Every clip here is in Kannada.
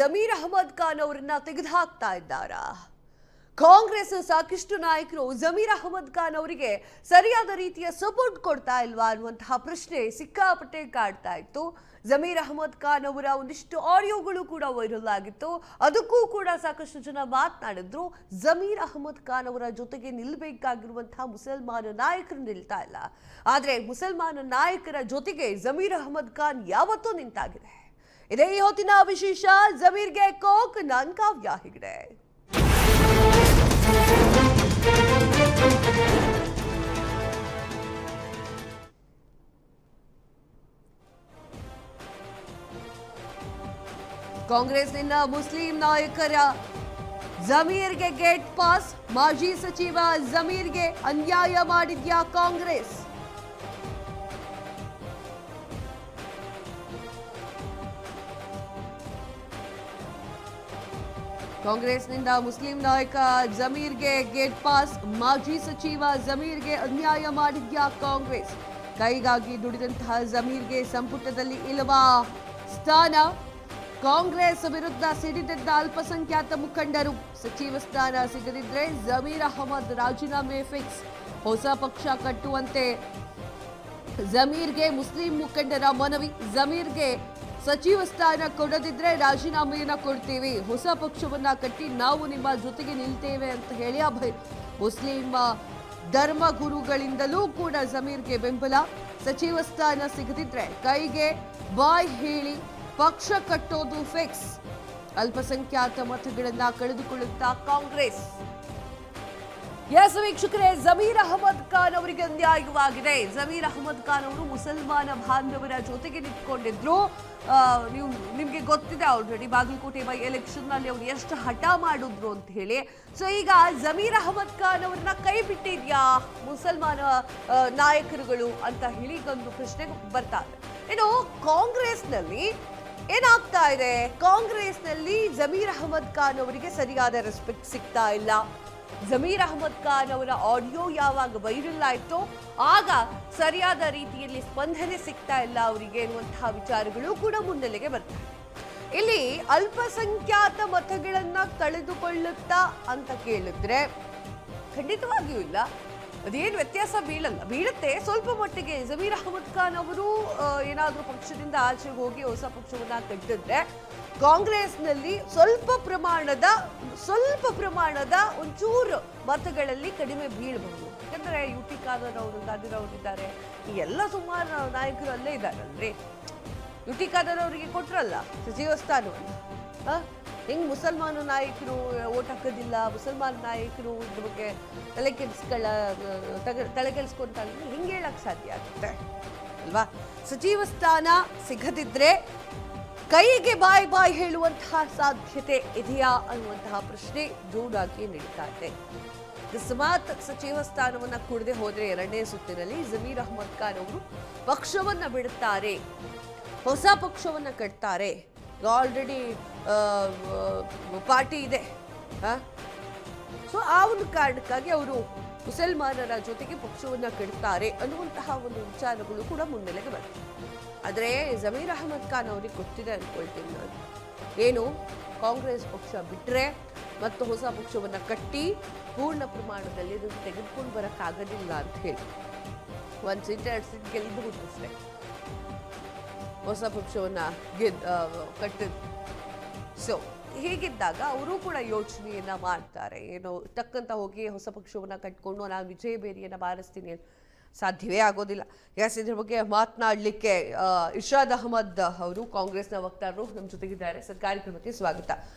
ಜಮೀರ್ ಅಹಮದ್ ಖಾನ್ ಅವರನ್ನ ತೆಗೆದುಹಾಕ್ತಾ ಇದ್ದಾರಾ? ಕಾಂಗ್ರೆಸ್ ಸಾಕಷ್ಟು ನಾಯಕರು ಜಮೀರ್ ಅಹಮದ್ ಖಾನ್ ಅವರಿಗೆ ಸರಿಯಾದ ರೀತಿಯ ಸಪೋರ್ಟ್ ಕೊಡ್ತಾ ಇಲ್ವಾ ಅನ್ನುವಂತಹ ಪ್ರಶ್ನೆ ಸಿಕ್ಕಾಪಟ್ಟೆ ಕಾಡ್ತಾ ಇತ್ತು. ಜಮೀರ್ ಅಹಮದ್ ಖಾನ್ ಅವರ ಒಂದಿಷ್ಟು ಆಡಿಯೋಗಳು ಕೂಡ ವೈರಲ್ ಆಗಿತ್ತು. ಅದಕ್ಕೂ ಕೂಡ ಸಾಕಷ್ಟು ಜನ ಮಾತನಾಡಿದ್ರು. ಜಮೀರ್ ಅಹಮದ್ ಖಾನ್ ಅವರ ಜೊತೆಗೆ ನಿಲ್ಲಬೇಕಾಗಿರುವಂತಹ ಮುಸಲ್ಮಾನ ನಾಯಕರು ನಿಲ್ತಾ ಇಲ್ಲ. ಆದ್ರೆ ಮುಸಲ್ಮಾನ ನಾಯಕರ ಜೊತೆಗೆ ಜಮೀರ್ ಅಹಮದ್ ಖಾನ್ ಯಾವತ್ತೂ ನಿಂತಾಗಿದೆ. ಇದೇ ಈ ಹೊತ್ತಿನ ವಿಶೇಷ. ಜಮೀರ್ಗೆ ಕೋಕ್, ನಾನ್ ಕಾವ್ಯ ಹೆಗ್ಡೆ. ಕಾಂಗ್ರೆಸ್ನಿಂದ ಮುಸ್ಲಿಂ ನಾಯಕರ ಜಮೀರ್ಗೆ ಗೇಟ್ ಪಾಸ್. ಮಾಜಿ ಸಚಿವ ಜಮೀರ್ಗೆ ಅನ್ಯಾಯ ಮಾಡಿದ್ಯಾ ಕಾಂಗ್ರೆಸ್? ಕಾಂಗ್ರೆಸ್ನಿಂದ ಮುಸ್ಲಿಂ ನಾಯಕ ಜಮೀರ್ಗೆ ಗೇಟ್ ಪಾಸ್. ಮಾಜಿ ಸಚಿವ ಜಮೀರ್ಗೆ ಅನ್ಯಾಯ ಮಾಡಿದ್ಯಾ ಕಾಂಗ್ರೆಸ್? ಕೈಗಾಗಿ ದುಡಿದಂತಹ ಜಮೀರ್ಗೆ ಸಂಪುಟದಲ್ಲಿ ಇಲ್ಲವಾ ಸ್ಥಾನ? ಕಾಂಗ್ರೆಸ್ ವಿರುದ್ಧ ಸಿಡಿದೆದ್ದ ಅಲ್ಪಸಂಖ್ಯಾತ ಮುಖಂಡರು. ಸಚಿವ ಸ್ಥಾನ ಸಿಗದಿದ್ರೆ ಜಮೀರ್ ಅಹಮದ್ ರಾಜೀನಾಮೆ ಫಿಕ್ಸ್. ಹೊಸ ಪಕ್ಷ ಕಟ್ಟುವಂತೆ ಜಮೀರ್ಗೆ ಮುಸ್ಲಿಂ ಮುಖಂಡರ ಮನವಿ. ಜಮೀರ್ಗೆ ಸಚಿವ ಸ್ಥಾನ ಕೊಡದಿದ್ರೆ ರಾಜೀನಾಮೆಯನ್ನ ಕೊಡ್ತೀವಿ, ಹೊಸ ಪಕ್ಷವನ್ನ ಕಟ್ಟಿ ನಾವು ನಿಮ್ಮ ಜೊತೆಗೆ ನಿಲ್ತೇವೆ ಅಂತ ಹೇಳಿ ಅಭಯ. ಮುಸ್ಲಿಂ ಧರ್ಮಗುರುಗಳಿಂದಲೂ ಕೂಡ ಜಮೀರ್ಗೆ ಬೆಂಬಲ. ಸಚಿವ ಸ್ಥಾನ ಸಿಗದಿದ್ರೆ ಕೈಗೆ ಬಾಯ್ ಹೇಳಿ ಪಕ್ಷ ಕಟ್ಟೋದು ಫಿಕ್ಸ್. ಅಲ್ಪಸಂಖ್ಯಾತ ಮತಗಳನ್ನ ಕಳೆದುಕೊಳ್ಳುತ್ತಾ ಕಾಂಗ್ರೆಸ್. ಎಸ್ ವೀಕ್ಷಕರೇ, ಜಮೀರ್ ಅಹಮದ್ ಖಾನ್ ಅವರಿಗೆ ಅನ್ಯಾಯವಾಗಿದೆ. ಜಮೀರ್ ಅಹಮದ್ ಖಾನ್ ಅವರು ಮುಸಲ್ಮಾನ ಬಾಂಧವರ ಜೊತೆಗೆ ನಿಂತ್ಕೊಂಡಿದ್ರು. ನಿಮ್ಗೆ ಗೊತ್ತಿದೆ ಆಲ್ರೆಡಿ ಬಾಗಲಕೋಟೆ ಬೈ ಎಲೆಕ್ಷನ್ ನಲ್ಲಿ ಅವ್ರು ಎಷ್ಟು ಹಠ ಮಾಡಿದ್ರು ಅಂತ ಹೇಳಿ. ಸೊ ಈಗ ಜಮೀರ್ ಅಹಮದ್ ಖಾನ್ ಅವ್ರನ್ನ ಕೈ ಬಿಟ್ಟಿದ್ಯಾ ಮುಸಲ್ಮಾನ ನಾಯಕರುಗಳು ಅಂತ ಹೇಳಿ ಒಂದು ಪ್ರಶ್ನೆ ಬರ್ತಾ ಇದೆ. ಇನ್ನು ಕಾಂಗ್ರೆಸ್ನಲ್ಲಿ ಏನಾಗ್ತಾ ಇದೆ? ಕಾಂಗ್ರೆಸ್ನಲ್ಲಿ ಜಮೀರ್ ಅಹಮದ್ ಖಾನ್ ಅವರಿಗೆ ಸರಿಯಾದ ರೆಸ್ಪೆಕ್ಟ್ ಸಿಗ್ತಾ ಇಲ್ಲ. ಜಮೀರ್ ಅಹಮದ್ ಖಾನ್ ಅವರ ಆಡಿಯೋ ಯಾವಾಗ ವೈರಲ್ ಆಯ್ತೋ ಆಗ ಸರಿಯಾದ ರೀತಿಯಲ್ಲಿ ಸ್ಪಂದನೆ ಸಿಗ್ತಾ ಇಲ್ಲ ಅವರಿಗೆ ಎನ್ನುವಂತಹ ವಿಚಾರಗಳು ಕೂಡ ಮುನ್ನೆಲೆಗೆ ಬರ್ತಾರೆ. ಇಲ್ಲಿ ಅಲ್ಪಸಂಖ್ಯಾತ ಮತಗಳನ್ನ ಕಳೆದುಕೊಳ್ಳುತ್ತಾ ಅಂತ ಕೇಳಿದ್ರೆ ಖಂಡಿತವಾಗಿಯೂ ಇಲ್ಲ. ಅದೇನು ವ್ಯತ್ಯಾಸ ಬೀಳುತ್ತೆ ಸ್ವಲ್ಪ ಮಟ್ಟಿಗೆ. ಜಮೀರ್ ಅಹಮದ್ ಖಾನ್ ಅವರು ಏನಾದರೂ ಪಕ್ಷದಿಂದ ಆಚೆಗೆ ಹೋಗಿ ಹೊಸ ಪಕ್ಷವನ್ನ ಕಟ್ಟಿದ್ರೆ ಕಾಂಗ್ರೆಸ್ನಲ್ಲಿ ಸ್ವಲ್ಪ ಪ್ರಮಾಣದ ಒಂಚೂರು ಮತಗಳಲ್ಲಿ ಕಡಿಮೆ ಬೀಳಬಹುದು. ಯಾಕಂದ್ರೆ ಯುಟಿ ಖಾದರ್ ಅವರು, ಗಾದಿರ್ ಅವರಿದ್ದಾರೆ, ಈ ಎಲ್ಲ ಸುಮಾರು ನಾಯಕರು ಅಲ್ಲೇ ಇದ್ದಾರಲ್ರಿ. ಯುಟಿ ಖಾದರ್ ಅವರಿಗೆ ಕೊಟ್ರಲ್ಲ ಸಚಿವ ಸ್ಥಾನವನ್ನು. ಹೆಂಗ್ ಮುಸಲ್ಮಾನ ನಾಯಕರು ಓಟ್ ಹಾಕೋದಿಲ್ಲ, ಮುಸಲ್ಮಾನ ನಾಯಕರು ಇದ್ರ ಬಗ್ಗೆ ತಲೆಕೆಡಿಸ್ಕೊಂತ ಹಿಂಗೆ ಹೇಳಕ್ ಸಾಧ್ಯ ಆಗುತ್ತೆ ಅಲ್ವಾ? ಸಚಿವ ಸ್ಥಾನ ಸಿಗದಿದ್ರೆ ಕೈಗೆ ಬಾಯ್ ಹೇಳುವಂತಹ ಸಾಧ್ಯತೆ ಇದೆಯಾ ಅನ್ನುವಂತಹ ಪ್ರಶ್ನೆ ಜೋರಾಗಿ ನಡೀತಾ ಇದೆ. ಅಕಸ್ಮಾತ್ ಸಚಿವ ಸ್ಥಾನವನ್ನ ಕೊಡದೆ ಹೋದ್ರೆ ಎರಡನೇ ಸುತ್ತಿನಲ್ಲಿ ಜಮೀರ್ ಅಹಮದ್ ಖಾನ್ ಅವರು ಪಕ್ಷವನ್ನ ಬಿಡುತ್ತಾರೆ, ಹೊಸ ಪಕ್ಷವನ್ನ ಕಟ್ತಾರೆ. ಆಲ್ರೆಡಿ ಪಾರ್ಟಿ ಇದೆ. ಸೊ ಆ ಒಂದು ಕಾರಣಕ್ಕಾಗಿ ಅವರು ಮುಸಲ್ಮಾನರ ಜೊತೆಗೆ ಪಕ್ಷವನ್ನ ಕಟ್ತಾರೆ ಅನ್ನುವಂತಹ ಒಂದು ವಿಚಾರಗಳು ಕೂಡ ಮುನ್ನೆಲೆಗೆ ಬರ್ತದೆ. ಆದರೆ ಜಮೀರ್ ಅಹಮದ್ ಖಾನ್ ಅವರಿಗೆ ಗೊತ್ತಿದೆ ಅನ್ಕೊಳ್ತೀನಿ ನಾನು, ಏನು ಕಾಂಗ್ರೆಸ್ ಪಕ್ಷ ಬಿಟ್ಟರೆ ಮತ್ತು ಹೊಸ ಪಕ್ಷವನ್ನ ಕಟ್ಟಿ ಪೂರ್ಣ ಪ್ರಮಾಣದಲ್ಲಿ ಅದನ್ನು ತೆಗೆದುಕೊಂಡು ಬರೋಕ್ಕಾಗೋದಿಲ್ಲ ಅಂತ ಹೇಳಿ. 1 ಸೀಟ್ 2 ಸೀಟ್ ಗೆಲ್ಲಬಹುದು ಅಷ್ಟೇ ಹೊಸ ಪಕ್ಷವನ್ನ ಕಟ್ಟಿದ್ರು. ಸೊ ಹೀಗಿದ್ದಾಗ ಅವರು ಕೂಡ ಯೋಚನೆಯನ್ನ ಮಾಡ್ತಾರೆ, ಏನೋ ಟಕ್ಕಂತ ಹೋಗಿ ಹೊಸ ಪಕ್ಷವನ್ನ ಕಟ್ಕೊಂಡು ನಾನು ವಿಜಯ ಬೇರಿಯನ್ನ ಬಾರಿಸ್ತೀನಿ, ಸಾಧ್ಯವೇ ಆಗೋದಿಲ್ಲ. ಎಸ್, ಇದ್ರ ಬಗ್ಗೆ ಮಾತನಾಡಲಿಕ್ಕೆ ಇರ್ಷಾದ್ ಅಹಮದ್ ಅವರು ಕಾಂಗ್ರೆಸ್ನ ವಕ್ತಾರರು ನಮ್ಮ ಜೊತೆಗಿದ್ದಾರೆ. ಸರ್, ಕಾರ್ಯಕ್ರಮಕ್ಕೆ ಸ್ವಾಗತ.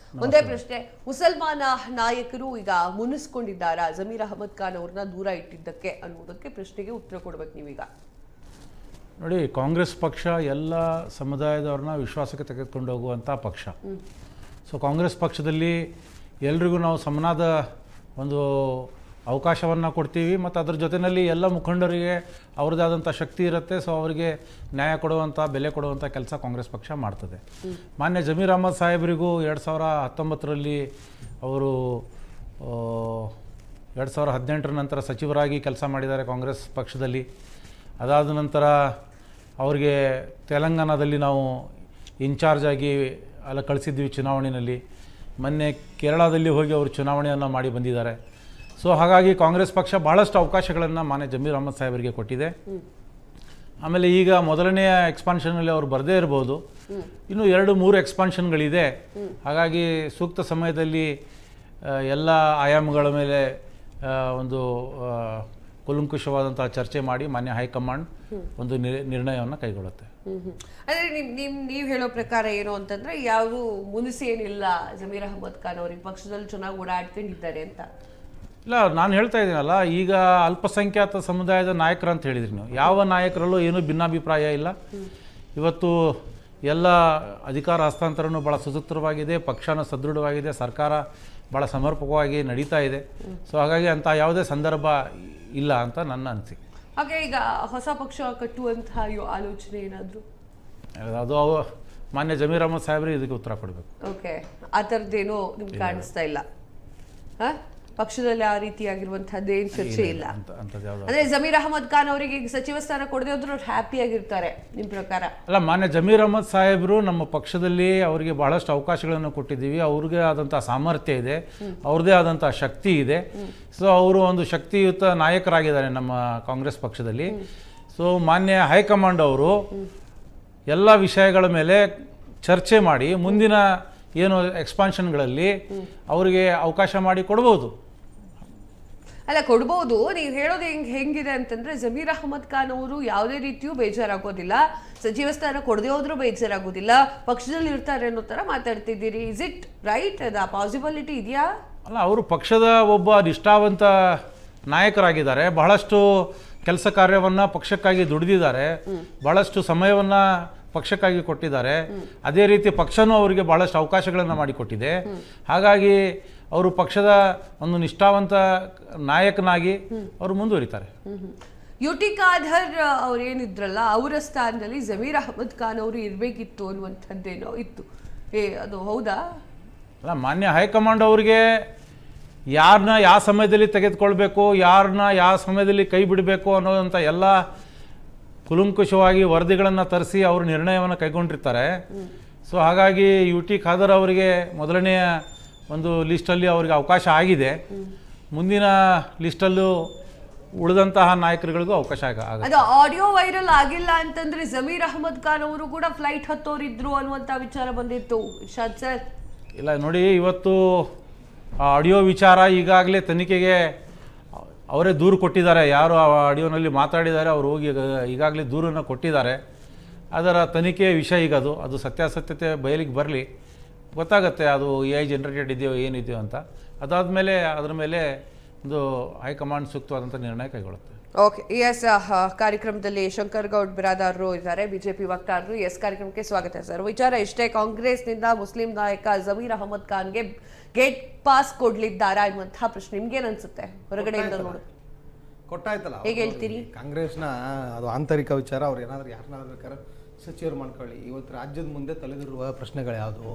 ಒಂದೇ ಪ್ರಶ್ನೆ, ಮುಸಲ್ಮಾನ ನಾಯಕರು ಈಗ ಮುನಿಸ್ಕೊಂಡಿದ್ದಾರಾ ಜಮೀರ್ ಅಹಮದ್ ಖಾನ್ ಅವ್ರನ್ನ ದೂರ ಇಟ್ಟಿದ್ದಕ್ಕೆ ಅನ್ನೋದಕ್ಕೆ ಪ್ರಶ್ನೆಗೆ ಉತ್ತರ ಕೊಡ್ಬೇಕು ನೀವೀಗ. ನೋಡಿ, ಕಾಂಗ್ರೆಸ್ ಪಕ್ಷ ಎಲ್ಲ ಸಮುದಾಯದವ್ರನ್ನ ವಿಶ್ವಾಸಕ್ಕೆ ತೆಗೆದುಕೊಂಡು ಹೋಗುವಂಥ ಪಕ್ಷ. ಸೊ ಕಾಂಗ್ರೆಸ್ ಪಕ್ಷದಲ್ಲಿ ಎಲ್ರಿಗೂ ನಾವು ಸಮನಾದ ಒಂದು ಅವಕಾಶವನ್ನು ಕೊಡ್ತೀವಿ ಮತ್ತು ಅದ್ರ ಜೊತೆಯಲ್ಲಿ ಎಲ್ಲ ಮುಖಂಡರಿಗೆ ಅವ್ರದ್ದೇ ಆದಂಥ ಶಕ್ತಿ ಇರುತ್ತೆ. ಸೊ ಅವರಿಗೆ ನ್ಯಾಯ ಕೊಡುವಂಥ, ಬೆಲೆ ಕೊಡುವಂಥ ಕೆಲಸ ಕಾಂಗ್ರೆಸ್ ಪಕ್ಷ ಮಾಡ್ತದೆ. ಮಾನ್ಯ ಜಮೀರ್ ಅಹಮದ್ ಸಾಹೇಬರಿಗೂ 2019ರಲ್ಲಿ ಅವರು 2018 ನಂತರ ಸಚಿವರಾಗಿ ಕೆಲಸ ಮಾಡಿದ್ದಾರೆ ಕಾಂಗ್ರೆಸ್ ಪಕ್ಷದಲ್ಲಿ. ಅದಾದ ನಂತರ ಅವರಿಗೆ ತೆಲಂಗಾಣದಲ್ಲಿ ನಾವು ಇನ್ಚಾರ್ಜ್ ಆಗಿ ಎಲ್ಲ ಕಳಿಸಿದ್ವಿ ಚುನಾವಣೆಯಲ್ಲಿ. ಮೊನ್ನೆ ಕೇರಳದಲ್ಲಿ ಹೋಗಿ ಅವರು ಚುನಾವಣೆಯನ್ನು ಮಾಡಿ ಬಂದಿದ್ದಾರೆ. ಸೊ ಹಾಗಾಗಿ ಕಾಂಗ್ರೆಸ್ ಪಕ್ಷ ಭಾಳಷ್ಟು ಅವಕಾಶಗಳನ್ನು ಮಾನ್ಯ ಜಮೀರ್ ಅಹ್ಮದ್ ಸಾಹೇಬರಿಗೆ ಕೊಟ್ಟಿದೆ. ಆಮೇಲೆ ಈಗ ಮೊದಲನೆಯ ಎಕ್ಸ್ಪಾನ್ಷನಲ್ಲಿ ಅವರು ಬರದೇ ಇರ್ಬೋದು, ಇನ್ನು 2-3 ಎಕ್ಸ್ಪಾನ್ಷನ್ಗಳಿದೆ. ಹಾಗಾಗಿ ಸೂಕ್ತ ಸಮಯದಲ್ಲಿ ಎಲ್ಲ ಆಯಾಮಗಳ ಮೇಲೆ ಒಂದು ಕೂಲಂಕುಷವಾದಂಥ ಚರ್ಚೆ ಮಾಡಿ ಮಾನ್ಯ ಹೈಕಮಾಂಡ್ ಒಂದು ನಿರ್ಣಯವನ್ನು ಕೈಗೊಳ್ಳುತ್ತೆ. ಅಂದರೆ ನೀವು ಹೇಳೋ ಪ್ರಕಾರ ಏನು ಅಂತಂದರೆ ಯಾವುದು ಮುನಿಸಿ ಏನಿಲ್ಲ ಜಮೀರ್ ಅಹ್ಮದ್ ಖಾನ್ ಅವ್ರಿಗೆ ಪಕ್ಷದಲ್ಲಿ ಚೆನ್ನಾಗಿ ಓಡಾಡ್ಕೊಂಡಿದ್ದಾರೆ ಅಂತ? ಇಲ್ಲ, ನಾನು ಹೇಳ್ತಾ ಇದ್ದೀನಲ್ಲ, ಈಗ ಅಲ್ಪಸಂಖ್ಯಾತ ಸಮುದಾಯದ ನಾಯಕರು ಅಂತ ಹೇಳಿದ್ರಿ ನೀವು. ಯಾವ ನಾಯಕರಲ್ಲೂ ಏನೂ ಭಿನ್ನಾಭಿಪ್ರಾಯ ಇಲ್ಲ. ಇವತ್ತು ಎಲ್ಲ ಅಧಿಕಾರ ಹಸ್ತಾಂತರನೂ ಭಾಳ ಸುಸೂತ್ರವಾಗಿದೆ, ಪಕ್ಷನೂ ಸದೃಢವಾಗಿದೆ, ಸರ್ಕಾರ ಭಾಳ ಸಮರ್ಪಕವಾಗಿ ನಡೀತಾ ಇದೆ. ಸೊ ಹಾಗಾಗಿ ಅಂಥ ಯಾವುದೇ ಸಂದರ್ಭ ಇಲ್ಲ ಅಂತ ನನ್ನ ಅನಿಸಿಕೆ. ಹಾಗೆ ಈಗ ಹೊಸ ಪಕ್ಷ ಕಟ್ಟುವಂತಹ ಆಲೋಚನೆ ಏನಾದರೂ? ಅದು ಮಾನ್ಯ ಜಮೀರ್ ಅಹ್ಮದ್ ಸಾಹೇಬ್ರೆ ಇದಕ್ಕೆ ಉತ್ತರ ಕೊಡಬೇಕು. ಓಕೆ, ಆ ಥರದ್ದೇನೋ ನಿಮ್ಗೆ ಕಾಣಿಸ್ತಾ ಇಲ್ಲ? ಪಕ್ಷದಲ್ಲಿ ಆ ರೀತಿಯಾಗಿರುವಂತಹದ್ದು ಏನು ಚರ್ಚೆ ಇಲ್ಲ ಅಂದ್ರೆ ಜಮೀರ್ ಅಹ್ಮದ್ ಖಾನ್ ಅವರಿಗೆ ಸಚಿವ ಸ್ಥಾನ ಕೊಡದೆ ಹೋದ್ರು ಹ್ಯಾಪಿ ಆಗಿರ್ತಾರೆ ನಿಮ್ಮ ಪ್ರಕಾರ? ಅಲ್ಲ, ಮಾನ್ಯ ಜಮೀರ್ ಅಹ್ಮದ್ ಸಾಹೇಬರು ನಮ್ಮ ಪಕ್ಷದಲ್ಲಿ ಅವರಿಗೆ ಬಹಳಷ್ಟು ಅವಕಾಶಗಳನ್ನು ಕೊಟ್ಟಿದ್ದೀವಿ. ಅವ್ರಿಗೆ ಆದಂಥ ಸಾಮರ್ಥ್ಯ ಇದೆ, ಅವ್ರದ್ದೇ ಆದಂಥ ಶಕ್ತಿ ಇದೆ. ಸೊ ಅವರು ಒಂದು ಶಕ್ತಿಯುತ ನಾಯಕರಾಗಿದ್ದಾರೆ ನಮ್ಮ ಕಾಂಗ್ರೆಸ್ ಪಕ್ಷದಲ್ಲಿ. ಸೊ ಮಾನ್ಯ ಹೈಕಮಾಂಡ್ ಅವರು ಎಲ್ಲ ವಿಷಯಗಳ ಮೇಲೆ ಚರ್ಚೆ ಮಾಡಿ ಮುಂದಿನ ಏನು ಎಕ್ಸ್ಪಾನ್ಷನ್ಗಳಲ್ಲಿ ಅವರಿಗೆ ಅವಕಾಶ ಮಾಡಿ ಕೊಡ್ಬೋದು. ಅಲ್ಲ, ಕೊಡ್ಬೋದು. ನೀವು ಹೇಳೋದು ಹೆಂಗಿದೆ ಅಂತಂದ್ರೆ ಜಮೀರ್ ಅಹ್ಮದ್ ಖಾನ್ ಅವರು ಯಾವುದೇ ರೀತಿಯೂ ಬೇಜಾರಾಗೋದಿಲ್ಲ, ಸಚಿವ ಸ್ಥಾನ ಕೊಡದೆ ಹೋದ್ರೂ ಬೇಜಾರಾಗೋದಿಲ್ಲ, ಪಕ್ಷದಲ್ಲಿ ಇರ್ತಾರೆ ಅನ್ನೋ ಥರ ಮಾತಾಡ್ತಿದ್ದೀರಿ. Is it right? ಅದು ಪಾಸಿಬಿಲಿಟಿ ಇದೆಯಾ? ಅಲ್ಲ, ಅವರು ಪಕ್ಷದ ಒಬ್ಬ ನಿಷ್ಠಾವಂತ ನಾಯಕರಾಗಿದ್ದಾರೆ. ಬಹಳಷ್ಟು ಕೆಲಸ ಕಾರ್ಯವನ್ನು ಪಕ್ಷಕ್ಕಾಗಿ ದುಡಿದಿದ್ದಾರೆ, ಬಹಳಷ್ಟು ಸಮಯವನ್ನು ಪಕ್ಷಕ್ಕಾಗಿ ಕೊಟ್ಟಿದ್ದಾರೆ. ಅದೇ ರೀತಿ ಪಕ್ಷನೂ ಅವರಿಗೆ ಬಹಳಷ್ಟು ಅವಕಾಶಗಳನ್ನು ಮಾಡಿಕೊಟ್ಟಿದೆ. ಹಾಗಾಗಿ ಅವರು ಪಕ್ಷದ ಒಂದು ನಿಷ್ಠಾವಂತ ನಾಯಕನಾಗಿ ಅವರು ಮುಂದುವರಿತಾರೆ. ಯುಟಿ ಖಾದರ್ ಅವ್ರು ಏನಿದ್ರಲ್ಲ, ಅವರ ಸ್ಥಾನದಲ್ಲಿ ಜಮೀರ್ ಅಹ್ಮದ್ ಖಾನ್ ಅವರು ಇರಬೇಕಿತ್ತು ಅನ್ನುವಂಥದ್ದೇನೋ ಇತ್ತು. ಅದು ಹೌದಾ? ಅಲ್ಲ, ಮಾನ್ಯ ಹೈಕಮಾಂಡ್ ಅವರಿಗೆ ಯಾರನ್ನ ಯಾವ ಸಮಯದಲ್ಲಿ ತೆಗೆದುಕೊಳ್ಬೇಕು, ಯಾರನ್ನ ಯಾವ ಸಮಯದಲ್ಲಿ ಕೈ ಬಿಡಬೇಕು ಅನ್ನೋದಂಥ ಎಲ್ಲ ಕುಲಂಕುಷವಾಗಿ ವರದಿಗಳನ್ನು ತರಿಸಿ ಅವರು ನಿರ್ಣಯವನ್ನು ಕೈಗೊಂಡಿರ್ತಾರೆ. ಸೊ ಹಾಗಾಗಿ ಯುಟಿ ಖಾದರ್ ಅವರಿಗೆ ಮೊದಲನೆಯ ಒಂದು ಲಿಸ್ಟಲ್ಲಿ ಅವರಿಗೆ ಅವಕಾಶ ಆಗಿದೆ. ಮುಂದಿನ ಲಿಸ್ಟಲ್ಲೂ ಉಳಿದಂತಹ ನಾಯಕರುಗಳಿಗೂ ಅವಕಾಶ ಆಗುತ್ತೆ. ಅದು ಆಡಿಯೋ ವೈರಲ್ ಆಗಿಲ್ಲ ಅಂತಂದ್ರೆ ಜಮೀರ್ ಅಹ್ಮದ್ ಖಾನ್ ಅವರು ಕೂಡ ಫ್ಲೈಟ್ ಹತ್ತೋರಿದ್ರು ಅನ್ನುವಂಥ ವಿಚಾರ ಬಂದಿತ್ತು. ಇರ್ಷಾದ್ ಸರ್, ಇಲ್ಲ ನೋಡಿ, ಇವತ್ತು ಆಡಿಯೋ ವಿಚಾರ ಈಗಾಗಲೇ ತನಿಖೆಗೆ ಅವರೇ ದೂರು ಕೊಟ್ಟಿದ್ದಾರೆ. ಯಾರು ಆ ಆಡಿಯೋನಲ್ಲಿ ಮಾತಾಡಿದ್ದಾರೆ ಅವರು ಹೋಗಿ ಈಗಾಗಲೇ ದೂರನ್ನು ಕೊಟ್ಟಿದ್ದಾರೆ. ಅದರ ತನಿಖೆಯ ವಿಷಯ ಈಗ ಅದು ಸತ್ಯಾಸತ್ಯತೆ ಬಯಲಿಗೆ ಬರಲಿ, ಗೊತ್ತಾಗುತ್ತೆ ಅದು AI ಜನರೇಟೆಡ್ ಇದೆಯೋ ಏನಿದೆಯೋ ಅಂತ. ಅದಾದಮೇಲೆ ಅದರ ಮೇಲೆ ಒಂದು ಹೈಕಮಾಂಡ್ ಸೂಕ್ತವಾದಂಥ ನಿರ್ಣಯ ಕೈಗೊಳ್ಳುತ್ತೆ. Okay, S. ಕಾರ್ಯಕ್ರಮದಲ್ಲಿ ಶಂಕರ್ ಗೌಡ್ ಬಿರಾದಾರರು ಇದ್ದಾರೆ, ಬಿಜೆಪಿ ವಕ್ತಾರರು. ಎಸ್, ಕಾರ್ಯಕ್ರಮಕ್ಕೆ ಸ್ವಾಗತ ಸರ್. ವಿಚಾರ ಇಷ್ಟೇ, ಕಾಂಗ್ರೆಸ್ನಿಂದ ಮುಸ್ಲಿಂ ನಾಯಕ ಜಮೀರ್ ಅಹ್ಮದ್ ಖಾನ್ಗೆ ಗೇಟ್ ಪಾಸ್ ಕೊಡ್ಲಿದ್ದಾರಾ ಎನ್ನುವಂತಹ ಪ್ರಶ್ನೆ ನಿಮ್ಗೇನು ಅನ್ಸುತ್ತೆ? ಹೊರಗಡೆಯಿಂದ ನೋಡು ಕೊಟ್ಟಾಯ್ತಲ್ಲ, ಹೇಗೆ ಹೇಳ್ತೀರಿ? ಕಾಂಗ್ರೆಸ್ನ ಅದು ಆಂತರಿಕ ವಿಚಾರ. ಅವ್ರು ಏನಾದರೂ ಯಾರನ್ನಾದ್ರೂ ಬೇಕಾದ್ರೆ ಸಚಿವರು ಮಾಡ್ಕೊಳ್ಳಿ. ಇವತ್ತು ರಾಜ್ಯದ ಮುಂದೆ ತಲೆದಿರುವ ಪ್ರಶ್ನೆಗಳು ಯಾವುವು?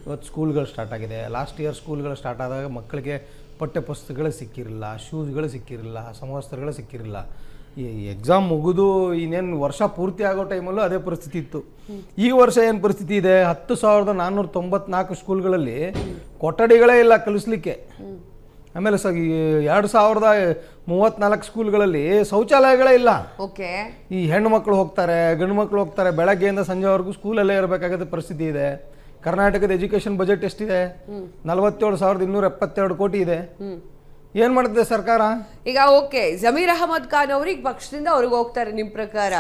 ಇವತ್ತು ಸ್ಕೂಲ್ಗಳು ಸ್ಟಾರ್ಟ್ ಆಗಿದೆ. ಲಾಸ್ಟ್ ಇಯರ್ ಸ್ಕೂಲ್ಗಳು ಸ್ಟಾರ್ಟ್ ಆದಾಗ ಮಕ್ಕಳಿಗೆ ಪಠ್ಯ ಪುಸ್ತಕಗಳು ಸಿಕ್ಕಿರಲಿಲ್ಲ, ಶೂಸ್ಗಳು ಸಿಕ್ಕಿರಲಿಲ್ಲ, ಸಮವಸ್ತ್ರಗಳು ಸಿಕ್ಕಿರಲಿಲ್ಲ. ಈ ಎಕ್ಸಾಮ್ ಮುಗಿದು ಇನ್ನೇನು ವರ್ಷ ಪೂರ್ತಿ ಆಗೋ ಟೈಮಲ್ಲೂ ಅದೇ ಪರಿಸ್ಥಿತಿ ಇತ್ತು. ಈ ವರ್ಷ ಏನು ಪರಿಸ್ಥಿತಿ ಇದೆ? 10,494 ಸ್ಕೂಲ್ಗಳಲ್ಲಿ ಕೊಠಡಿಗಳೇ ಇಲ್ಲ ಕಲಿಸ್ಲಿಕ್ಕೆ. ಆಮೇಲೆ 2034 ಸ್ಕೂಲ್ಗಳಲ್ಲಿ ಶೌಚಾಲಯಗಳೇ ಇಲ್ಲ. ಓಕೆ, ಈ ಹೆಣ್ಣು ಮಕ್ಕಳು ಹೋಗ್ತಾರೆ, ಗಂಡು ಮಕ್ಕಳು ಹೋಗ್ತಾರೆ, ಬೆಳಗ್ಗೆಯಿಂದ ಸಂಜೆವರೆಗೂ ಸ್ಕೂಲಲ್ಲೇ ಇರಬೇಕಾಗದ ಪರಿಸ್ಥಿತಿ ಇದೆ. ಕರ್ನಾಟಕದ ಎಜುಕೇಶನ್ ಬಜೆಟ್ ಎಷ್ಟಿದೆ? 47,272 ಕೋಟಿ ಇದೆ. ಏನ್ ಮಾಡ್ತಿದೆ ಸರ್ಕಾರ ಈಗ? ಓಕೆ, ಜಮೀರ್ ಅಹ್ಮದ್ ಖಾನ್ ಅವ್ರಿಗೆ ಪಕ್ಷದಿಂದ ಅವ್ರಿಗೆ ಹೋಗ್ತಾರೆ ನಿಮ್ಮ ಪ್ರಕಾರ?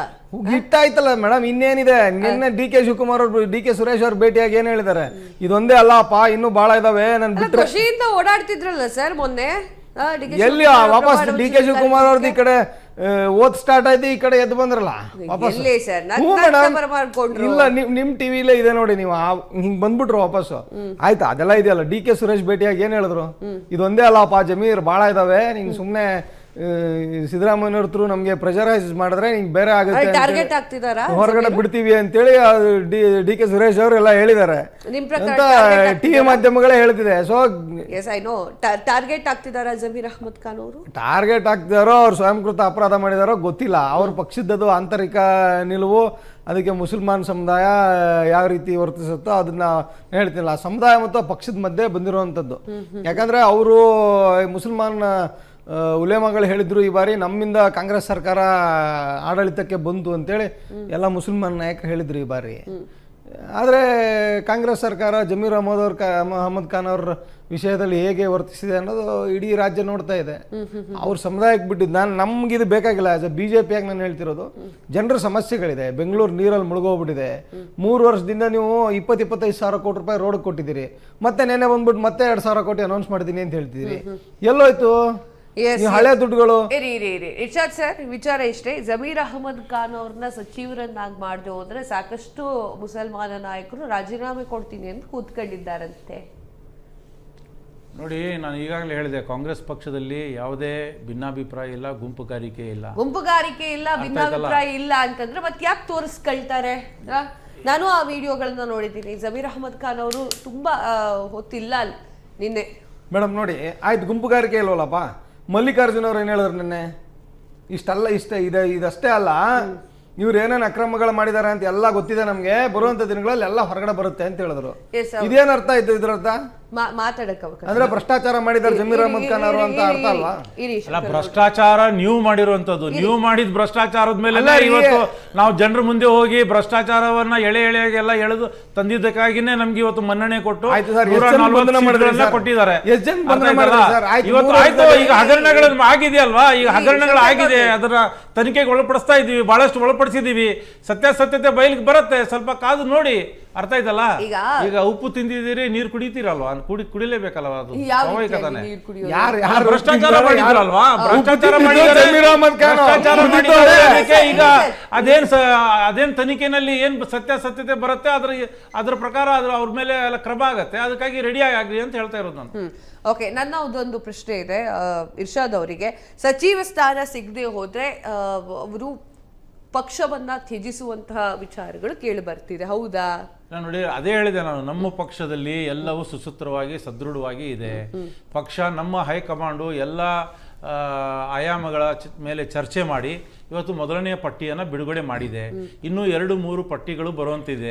ಗಿಟ್ಟಾಯ್ತಲ್ಲ ಮೇಡಮ್, ಇನ್ನೇನಿದೆ? ನಿನ್ನೆ DK ಶಿವಕುಮಾರ್ ಅವರು DK ಸುರೇಶ್ ಅವ್ರು ಭೇಟಿಯಾಗಿ ಏನ್ ಹೇಳಿದ್ದಾರೆ? ಇದೊಂದೇ ಅಲ್ಲಪ್ಪ, ಇನ್ನೂ ಬಹಳ ಇದಾವೆ. ನನ್ ಬಿಟ್ರೆ ಖುಷಿಯಿಂದ ಓಡಾಡ್ತಿದ್ರಲ್ಲ ಸರ್ ಮೊನ್ನೆ. ಎಲ್ಲಿ ವಾಪಸ್ DK ಶಿವಕುಮಾರ್ ಅವ್ರದ್ದು ಈ ಕಡೆ ಓದ್ ಸ್ಟಾರ್ಟ್ ಆಯ್ತು, ಈ ಕಡೆ ಎದ್ದು ಬಂದ್ರಲ್ಲ ವಾಪಸ್. ಇಲ್ಲ, ನಿಮ್ ಟಿವಿಲೇ ಇದೆ ನೋಡಿ, ನೀವು ಹಿಂಗ್ ಬಂದ್ಬಿಟ್ರು ವಾಪಸ್. ಆಯ್ತಾ, ಅದೆಲ್ಲ ಇದೆಯಲ್ಲ. DK ಸುರೇಶ್ ಭೇಟಿಯಾಗಿ ಏನ್ ಹೇಳಿದ್ರು? ಇದೊಂದೇ ಅಲ್ಲಪ್ಪ, ಜಮೀರ್ ಬಾಳ ಇದಾವೆ, ನೀನ್ ಸುಮ್ನೆ ಸಿದ್ದರಾಮಯ್ಯವ್ರ ಥ್ರೂ ನಮಗೆ ಪ್ರೆಷರೈಸ್ ಮಾಡಿದ್ರೆ ಹಿಂಗೆ ಬೇರೆ ಆಗುತ್ತೆ ಟಾರ್ಗೆಟ್ ಆಗ್ತಿದಾರಾ ಹೊರಗಡೆ ಬಿಡ್ತೀವಿ ಅಂತೇಳಿ ಡಿ ಕೆ ಸುರೇಶ್ ಅವರು ಎಲ್ಲ ಹೇಳಿದ್ದಾರೆ ನಿಮ್ ಅಂತ ಪ್ರಕಾರ ಟಿವಿ ಮಾಧ್ಯಮಗಳೇ ಹೇಳ್ತಿದೆ. So yes I know target ಆಗ್ತಿದಾರಾ ಜಮೀರ್ ಅಹ್ಮದ್ ಖಾನ್ ಅವರು? ಟಾರ್ಗೆಟ್ ಆಗ್ತಿದಾರೋ ಅವ್ರು ಸ್ವಯಂಕೃತ ಅಪರಾಧ ಮಾಡಿದಾರೋ ಗೊತ್ತಿಲ್ಲ. ಅವ್ರ ಪಕ್ಷದದ್ದು ಆಂತರಿಕ ನಿಲುವು, ಅದಕ್ಕೆ ಮುಸಲ್ಮಾನ್ ಸಮುದಾಯ ಯಾವ ರೀತಿ ವರ್ತಿಸುತ್ತೋ ಅದನ್ನ ಹೇಳ್ತಿಲ್ಲ. ಸಮುದಾಯ ಮತ್ತು ಪಕ್ಷದ ಮಧ್ಯೆ ಬಂದಿರುವಂಥದ್ದು. ಯಾಕಂದ್ರೆ ಅವರು ಮುಸಲ್ಮಾನ್ ಉಲೇಮಾಗಳು ಹೇಳಿದ್ರು ಈ ಬಾರಿ ನಮ್ಮಿಂದ ಕಾಂಗ್ರೆಸ್ ಸರ್ಕಾರ ಆಡಳಿತಕ್ಕೆ ಬಂತು ಅಂತೇಳಿ ಎಲ್ಲ ಮುಸಲ್ಮಾನ್ ನಾಯಕರು ಹೇಳಿದ್ರು ಈ ಬಾರಿ. ಆದರೆ ಕಾಂಗ್ರೆಸ್ ಸರ್ಕಾರ ಜಮೀರ್ ಅಹಮದ್ ಖಾನ್ ಅವ್ರ ವಿಷಯದಲ್ಲಿ ಹೇಗೆ ವರ್ತಿಸಿದೆ ಅನ್ನೋದು ಇಡೀ ರಾಜ್ಯ ನೋಡ್ತಾ ಇದೆ. ಅವ್ರ ಸಮುದಾಯಕ್ಕೆ ಬಿಟ್ಟಿದ್ದು ನಮ್ಗೆ ಇದು ಬೇಕಾಗಿಲ್ಲ. ಆಸ್ ಎ BJP ನಾನು ಹೇಳ್ತಿರೋದು, ಜನರ ಸಮಸ್ಯೆಗಳಿದೆ. ಬೆಂಗಳೂರು ನೀರಲ್ಲಿ ಮುಳುಗೋಗ್ಬಿಟ್ಟಿದೆ. 3 ವರ್ಷದಿಂದ ನೀವು 20-25 ಸಾವಿರ ಕೋಟಿ ರೂಪಾಯಿ ರೋಡ್ ಕೊಟ್ಟಿದ್ದೀರಿ, ಮತ್ತೆ ನೆನ್ನೆ ಬಂದ್ಬಿಟ್ಟು ಮತ್ತೆ 2,000 ಕೋಟಿ ಅನೌನ್ಸ್ ಮಾಡಿದ್ದೀನಿ ಅಂತ ಹೇಳ್ತಿದ್ದೀರಿ. ಎಲ್ಲೋಯ್ತು ಹಳೆ ದುಡ್ಡುಗಳು? ಇರ್ಷಾದ್ ಸರ್, ವಿಚಾರ ಇಷ್ಟೇ, ಜಮೀರ್ ಅಹಮದ್ ಖಾನ್ ಅವ್ರನ್ನ ಸಚಿವರನ್ನಾಗಿ ಮಾಡದೆ ಹೋದ್ರೆ ಸಾಕಷ್ಟು ಮುಸಲ್ಮಾನ ನಾಯಕರು ರಾಜೀನಾಮೆ ಕೊಡ್ತೀನಿ ಅಂತ ಕೂತ್ಕೊಂಡಿದ್ದಾರಂತೆ. ನೋಡಿ, ನಾನು ಈಗಾಗಲೇ ಹೇಳಿದೆ, ಕಾಂಗ್ರೆಸ್ ಪಕ್ಷದಲ್ಲಿ ಯಾವುದೇ ಭಿನ್ನಾಭಿಪ್ರಾಯ ಇಲ್ಲ, ಗುಂಪುಗಾರಿಕೆ ಇಲ್ಲ, ಭಿನ್ನಾಭಿಪ್ರಾಯ ಇಲ್ಲ ಅಂತಂದ್ರೆ ಮತ್ತೆ ಯಾಕೆ ತೋರಿಸ್ಕೊಳ್ತಾರೆ? ನಾನು ಆ ವಿಡಿಯೋಗಳನ್ನ ನೋಡಿದ್ದೀನಿ. ಜಮೀರ್ ಅಹಮದ್ ಖಾನ್ ಅವರು ತುಂಬಾ ಹೊತ್ತಿಲ್ಲ ನಿನ್ನೆ. ಮೇಡಮ್ ನೋಡಿ, ಆಯ್ತು ಗುಂಪುಗಾರಿಕೆ ಇಲ್ವಲ್ಲಪ್ಪ. ಮಲ್ಲಿಕಾರ್ಜುನ್ ಅವ್ರು ಏನು ಹೇಳಿದ್ರು ನಿನ್ನೆ? ಇದಷ್ಟೇ ಅಲ್ಲ, ಇವ್ರು ಏನೇನು ಅಕ್ರಮಗಳು ಮಾಡಿದ್ದಾರೆ ಅಂತ ಎಲ್ಲ ಗೊತ್ತಿದೆ ನಮ್ಗೆ, ಬರುವಂತ ದಿನಗಳಲ್ಲಿ ಎಲ್ಲ ಹೊರಗಡೆ ಬರುತ್ತೆ ಅಂತ ಹೇಳಿದ್ರು. ಇದೇನ್ ಅರ್ಥ ಆಯ್ತು ಇದ್ರರ್ಥ? ಅಂದ್ರೆ ಭ್ರಷ್ಟಾಚಾರ ಮಾಡಿದಾರೆ ಜಮೀರ್ ಅಹಮದ್ ಖಾನ್ ಅವರು ಅಂತ ಅರ್ಥ ಅಲ್ವಾ? ಅಲ್ಲ, ಭ್ರಷ್ಟಾಚಾರ ನೀವು ಮಾಡಿರುವಂತದ್ದು, ನೀವು ಮಾಡಿದ ಭ್ರಷ್ಟಾಚಾರದ ಮೇಲೆ ಇವತ್ತು ನಾವು ಜನರ ಮುಂದೆ ಹೋಗಿ ಭ್ರಷ್ಟಾಚಾರವನ್ನ ಎಳೆಯಾಗೆಲ್ಲ ಎಳೆದು ತಂದಿದ್ದಕ್ಕಾಗಿನೇ ನಮ್ಗೆ ಇವತ್ತು ಮನ್ನಣೆ ಕೊಟ್ಟು ಕೊಟ್ಟಿದ್ದಾರೆ. ಇವತ್ತು ಆಯ್ತು, ಈಗ ಹಗರಣಗಳು ಆಗಿದೆಯಲ್ವಾ, ಈಗ ಹಗರಣಗಳು ಆಗಿದೆ, ಅದರ ತನಿಖೆಗೆ ಒಳಪಡಿಸ್ತಾ ಇದೀವಿ, ಬಹಳಷ್ಟು ಒಳಪಡಿಸಿದೀವಿ. ಸತ್ಯಾಸತ್ಯತೆ ಬಯಲಿಗೆ ಬರುತ್ತೆ, ಸ್ವಲ್ಪ ಕಾದು ನೋಡಿ. ಅರ್ಥ ಆಯ್ತಲ್ಲ? ಈಗ ಉಪ್ಪು ತಿಂದಿದ್ದೀರಿ, ನೀರು ಕುಡಿತೀರಲ್ವಾ? ಕುಡಿಲೇಬೇಕಲ್ವಾ? ಅದು ಸ್ವಾಭಾವಿಕ ತಾನೆ. ಭ್ರಷ್ಟಾಚಾರ ಮಾಡಿದ್ರಲ್ವಾ? ಭ್ರಷ್ಟಾಚಾರ ಈಗ ಅದೇನ್ ತನಿಖೆನಲ್ಲಿ ಏನ್ ಸತ್ಯಾಸತ್ಯತೆ ಬರುತ್ತೆ ಅದ್ರ ಪ್ರಕಾರ ಅವ್ರ ಮೇಲೆ ಎಲ್ಲ ಕ್ರಮ ಆಗತ್ತೆ. ಅದಕ್ಕಾಗಿ ರೆಡಿ ಆಗ್ಲಿ ಅಂತ ಹೇಳ್ತಾ ಇರೋದು ನಾನು. ಓಕೆ, ನನ್ನ ಒಂದು ಪ್ರಶ್ನೆ ಇದೆ ಇರ್ಷಾದ್ ಅವರಿಗೆ. ಸಚಿವ ಸ್ಥಾನ ಸಿಗದೆ ಹೋದ್ರೆ ಅವರು ಪಕ್ಷವನ್ನ ತ್ಯಜಿಸುವಂತಹ ವಿಚಾರಗಳು ಕೇಳಿ ಬರ್ತಿದೆ, ಹೌದಾ? ನೋಡಿ, ಅದೇ ಹೇಳಿದೆ ನಾನು, ನಮ್ಮ ಪಕ್ಷದಲ್ಲಿ ಎಲ್ಲವೂ ಸುಸೂತ್ರವಾಗಿ ಸದೃಢವಾಗಿ ಇದೆ. ಪಕ್ಷ, ನಮ್ಮ ಹೈಕಮಾಂಡು ಎಲ್ಲ ಆಯಾಮಗಳ ಮೇಲೆ ಚರ್ಚೆ ಮಾಡಿ ಇವತ್ತು ಮೊದಲನೆಯ ಪಟ್ಟಿಯನ್ನ ಬಿಡುಗಡೆ ಮಾಡಿದೆ. ಇನ್ನು 2-3 ಪಟ್ಟಿಗಳು ಬರುವಂತಿದೆ.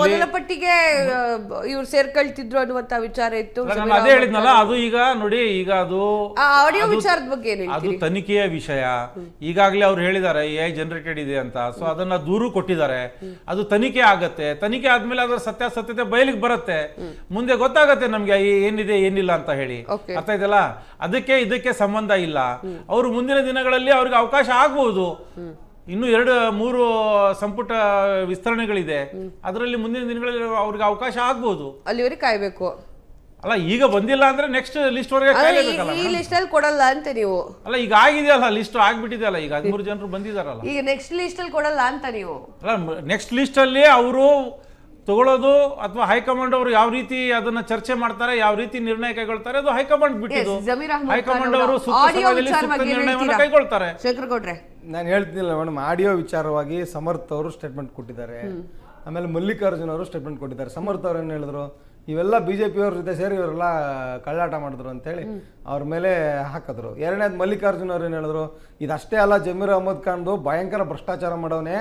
ಮೊದಲ ಪಟ್ಟಿಗೆ ಇವ್ರು ಸೇರ್ಕೊಳ್ತಿದ್ರು ಅನ್ನುವಂತ ವಿಚಾರ ಇತ್ತು. ನಾನು ಅದೇ ಹೇಳಿದ್ನಲ್ಲ, ಅದು ಈಗ ನೋಡಿ, ಈಗ ಅದು ಆಡಿಯೋ ವಿಚಾರದ ಬಗ್ಗೆ ಅದು ತನಿಖೆಯ ವಿಷಯ. ಈಗಾಗಲೇ ಅವ್ರು ಹೇಳಿದ್ದಾರೆ AI ಜನರೇಟೆಡ್ ಇದೆ ಅಂತ. ಸೊ ಅದನ್ನ ದೂರು ಕೊಟ್ಟಿದ್ದಾರೆ. ಅದು ತನಿಖೆ ಆಗತ್ತೆ. ತನಿಖೆ ಆದ್ಮೇಲೆ ಅದರ ಸತ್ಯಾಸತ್ಯತೆ ಬಯಲಿಗೆ ಬರುತ್ತೆ. ಮುಂದೆ ಗೊತ್ತಾಗತ್ತೆ ನಮ್ಗೆ ಏನಿದೆ ಏನಿಲ್ಲ ಅಂತ ಹೇಳಿ. ಅರ್ಥ ಇದೆಯಲ್ಲ? ಅದಕ್ಕೆ ಇದಕ್ಕೆ ಸಂಬಂಧ ಇಲ್ಲ. ಅವರು ಮುಂದಿನ ದಿನಗಳಲ್ಲಿ ಅವ್ರಿಗೆ ಅವಕಾಶ ಆಗ್ಬಹುದು. ಇನ್ನು 2-3 ಸಂಪುಟ ವಿಸ್ತರಣೆಗಳಿದೆ. ಅದರಲ್ಲಿ ಮುಂದಿನ ದಿನಗಳಲ್ಲಿ ಅವ್ರಿಗೆ ಅವಕಾಶ ಆಗ್ಬಹುದು. ಅಲ್ಲಿವರೆಗೆ ಕಾಯ್ಬೇಕು. ಅಲ್ಲ, ಈಗ ಬಂದಿಲ್ಲ ಅಂದ್ರೆ ನೆಕ್ಸ್ಟ್ ಲಿಸ್ಟ್ ವರೆಗೆ ಕಾಯಲೇಬೇಕಲ್ಲ. ಈ ಲಿಸ್ಟ್ ಅಲ್ಲಿ ಕೊಡಲ್ಲ ಅಂತ ನೀವು? ಅಲ್ಲ, ಈಗ ಆಗಿದೆಯಲ್ಲ, ಲಿಸ್ಟ್ ಆಗ್ಬಿಟ್ಟಿದೆಯಲ್ಲ. ಈಗ 13 ಜನರು ಬಂದಿದಾರಲ್ಲ. ಈಗ ನೆಕ್ಸ್ಟ್ ಲಿಸ್ಟ್ ಅಲ್ಲಿ ಕೊಡಲ್ಲ ಅಂತ ನೀವು? ಅಲ್ಲ, ನೆಕ್ಸ್ಟ್ ಲಿಸ್ಟ್ ಅಲ್ಲಿ ಅವರು ತಗೊಳ್ಳೋದು ಅಥವಾ ಹೈಕಮಾಂಡ್ ಅವರು ಯಾವ ರೀತಿ ಅದನ್ನ ಚರ್ಚೆ ಮಾಡ್ತಾರೆ, ಯಾವ ರೀತಿ ನಿರ್ಣಯ ಕೈಗೊಳ್ತಾರೆ, ಅದು ಹೈಕಮಾಂಡ್ ಬಿಟ್ಟಿದ್ದು. ಹೈಕಮಾಂಡ್ ಅವರು ಸೂಕ್ತ ನಿರ್ಣಯವನ್ನು ಕೈಗೊಳ್ತಾರೆ. ಶಂಕರಗೌಡ್ರೆ, ನಾನು ಹೇಳ್ತಿಲ್ಲ ಮೇಡಮ್, ಆಡಿಯೋ ವಿಚಾರವಾಗಿ ಸಮರ್ಥ್ ಅವರು ಸ್ಟೇಟ್ಮೆಂಟ್ ಕೊಟ್ಟಿದ್ದಾರೆ. ಆಮೇಲೆ ಮಲ್ಲಿಕಾರ್ಜುನ್ ಅವರು ಸ್ಟೇಟ್ಮೆಂಟ್ ಕೊಟ್ಟಿದ್ದಾರೆ. ಸಮರ್ಥ್ ಅವ್ರು ಏನು ಹೇಳಿದ್ರು? ಇವೆಲ್ಲ BJP ಅವ್ರ ಜೊತೆ ಸೇರಿ ಇವರೆಲ್ಲ ಕಳ್ಳಾಟ ಮಾಡಿದ್ರು ಅಂತೇಳಿ ಅವ್ರ ಮೇಲೆ ಹಾಕಿದ್ರು. ಎರಡನೇದು ಮಲ್ಲಿಕಾರ್ಜುನ್ ಅವ್ರು ಏನು ಹೇಳಿದ್ರು? ಇದಷ್ಟೇ ಅಲ್ಲ, ಜಮೀರ್ ಅಹಮದ್ ಖಾನ್ದು ಭಯಂಕರ ಭ್ರಷ್ಟಾಚಾರ ಮಾಡೋನೆ,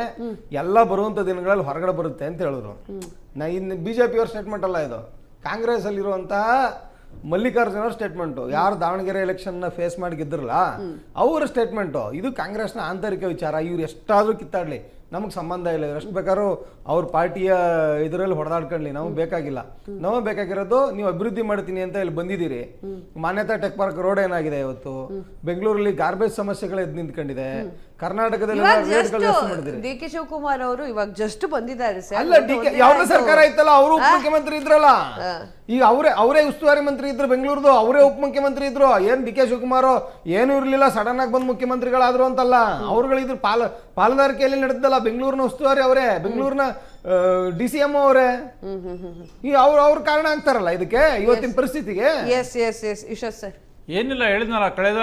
ಎಲ್ಲ ಬರುವಂತ ದಿನಗಳಲ್ಲಿ ಹೊರಗಡೆ ಬರುತ್ತೆ ಅಂತ ಹೇಳಿದ್ರು. ಇನ್ನು BJP ಅವ್ರ ಸ್ಟೇಟ್ಮೆಂಟ್ ಅಲ್ಲ ಇದು, ಕಾಂಗ್ರೆಸ್ ಅಲ್ಲಿರುವಂತಹ ಮಲ್ಲಿಕಾರ್ಜುನ್ ಅವ್ರ ಸ್ಟೇಟ್ಮೆಂಟು. ಯಾರು ದಾವಣಗೆರೆ ಎಲೆಕ್ಷನ್ ಫೇಸ್ ಮಾಡಿ ಗೆದ್ರಲ್ಲ ಅವ್ರ ಸ್ಟೇಟ್ಮೆಂಟು. ಇದು ಕಾಂಗ್ರೆಸ್ನ ಆಂತರಿಕ ವಿಚಾರ. ಇವ್ರು ಎಷ್ಟಾದ್ರೂ ಕಿತ್ತಾಡ್ಲಿ, ನಮಗೆ ಸಂಬಂಧ ಇಲ್ಲ. ಇವ್ರು ಎಷ್ಟು ಬೇಕಾದ್ರೂ ಅವ್ರ ಪಾರ್ಟಿಯ ಇದರಲ್ಲಿ ಹೊಡೆದಾಡ್ಕೊಳ್ಳಿ, ನಮಗೆ ಬೇಕಾಗಿಲ್ಲ. ನಮಗೆ ಬೇಕಾಗಿರೋದು ನೀವು ಅಭಿವೃದ್ಧಿ ಮಾಡ್ತೀನಿ ಅಂತ ಇಲ್ಲಿ ಬಂದಿದ್ದೀರಿ. ಮಾನ್ಯತಾ ಟೆಕ್ ಪಾರ್ಕ್ ರೋಡ್ ಏನಾಗಿದೆ ಇವತ್ತು? ಬೆಂಗಳೂರಲ್ಲಿ ಗಾರ್ಬೇಜ್ ಸಮಸ್ಯೆಗಳು ಎದ್ದು ನಿಂತ್ಕೊಂಡಿದೆ. ಕರ್ನಾಟಕದಲ್ಲಿ ಡಿ ಕೆ ಶಿವಕುಮಾರ್ ಅವರು ಇವಾಗ ಜಸ್ಟ್ ಬಂದಿದ್ದಾರೆ. ಅಲ್ಲ, ಯಾವ್ದು ಸರ್ಕಾರ ಇತ್ತಲ್ಲ, ಅವರು ಉಪಮುಖ್ಯಮಂತ್ರಿ ಇದ್ರಲ್ಲ. ಈಗ ಅವರೇ ಉಸ್ತುವಾರಿ ಮಂತ್ರಿ ಇದ್ರು ಬೆಂಗಳೂರ್ದು, ಅವರೇ ಉಪಮುಖ್ಯಮಂತ್ರಿ ಇದ್ರು. ಏನ್ ಡಿ ಕೆ ಶಿವಕುಮಾರ್ ಏನು ಇರ್ಲಿಲ್ಲ, ಸಡನ್ ಆಗಿ ಬಂದ್ ಮುಖ್ಯಮಂತ್ರಿಗಳಾದ್ರು ಅಂತಲ್ಲ. ಅವ್ರುಗಳಿದ್ರು ಪಾಲುದಾರಿಕೆಯಲ್ಲಿ ನಡೆದಲ್ಲ. ಬೆಂಗಳೂರಿನ ಉಸ್ತುವಾರಿ ಅವರೇ, ಬೆಂಗಳೂರಿನ DCM ಅವರೇ. ಈಗ ಅವ್ರ ಕಾರಣ ಆಗ್ತಾರಲ್ಲ ಇದಕ್ಕೆ, ಇವತ್ತಿನ ಪರಿಸ್ಥಿತಿಗೆ. ಇಶಾದ್ ಸರ್, ಏನಿಲ್ಲ ಹೇಳಿದ್ನಲ್ಲ, ಕಳೆದ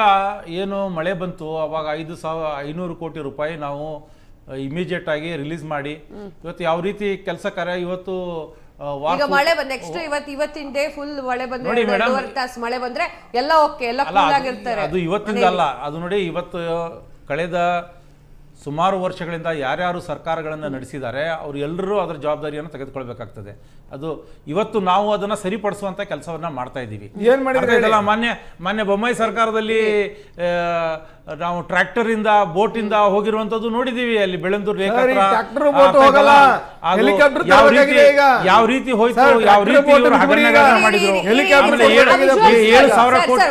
ಏನು ಮಳೆ ಬಂತು ಅವಾಗ 5,500 ಕೋಟಿ ರೂಪಾಯಿ ನಾವು ಇಮಿಡಿಯೇಟ್ ಆಗಿ ರಿಲೀಸ್ ಮಾಡಿ ಇವತ್ತು ಯಾವ ರೀತಿ ಕೆಲಸ ಕಾರ್ಯ ಇವತ್ತು ಈಗ ಮಳೆ ಬಂದ ನೆಕ್ಸ್ಟ್ ಇವತ್ತಿನ ಡೇ ಫುಲ್ ಮಳೆ ಬಂದ್ರೆ 2 ತಾಸು ಮಳೆ ಬಂದ್ರೆ ಎಲ್ಲ ಓಕೆ, ಎಲ್ಲ ಕೂಲ್ ಆಗಿರ್ತಾರೆ. ಅದು ಇವತ್ತಿಂದ ಅಲ್ಲ, ಅದು ನೋಡಿ ಇವತ್ತು ಕಳೆದ ಸುಮಾರು ವರ್ಷಗಳಿಂದ ಯಾರ್ಯಾರು ಸರ್ಕಾರಗಳನ್ನು ನಡೆಸಿದ್ದಾರೆ ಅವರು ಎಲ್ಲರೂ ಅದರ ಜವಾಬ್ದಾರಿಯನ್ನು ತೆಗೆದುಕೊಳ್ಬೇಕಾಗ್ತದೆ. ಅದು ಇವತ್ತು ನಾವು ಅದನ್ನ ಸರಿಪಡಿಸುವಂತ ಕೆಲಸವನ್ನ ಮಾಡ್ತಾ ಇದ್ದೀವಿ. ಏನ್ ಮಾಡಿದ್ರಲ್ಲ ಮಾನ್ಯ ಬೊಮ್ಮಾಯಿ ಸರ್ಕಾರದಲ್ಲಿ ನಾವು ಟ್ರ್ಯಾಕ್ಟರ್ ಇಂದ ಬೋಟ್ ಇಂದ ಹೋಗಿರುವಂತದ್ದು ನೋಡಿದೀವಿ. ಅಲ್ಲಿ ಬೆಳಂದೂರು ಯಾವ ರೀತಿ ಹೋಯ್ತು, ಯಾವ ರೀತಿ ಮಾಡಿದ್ರು. 7,000 ಕೋಟಿ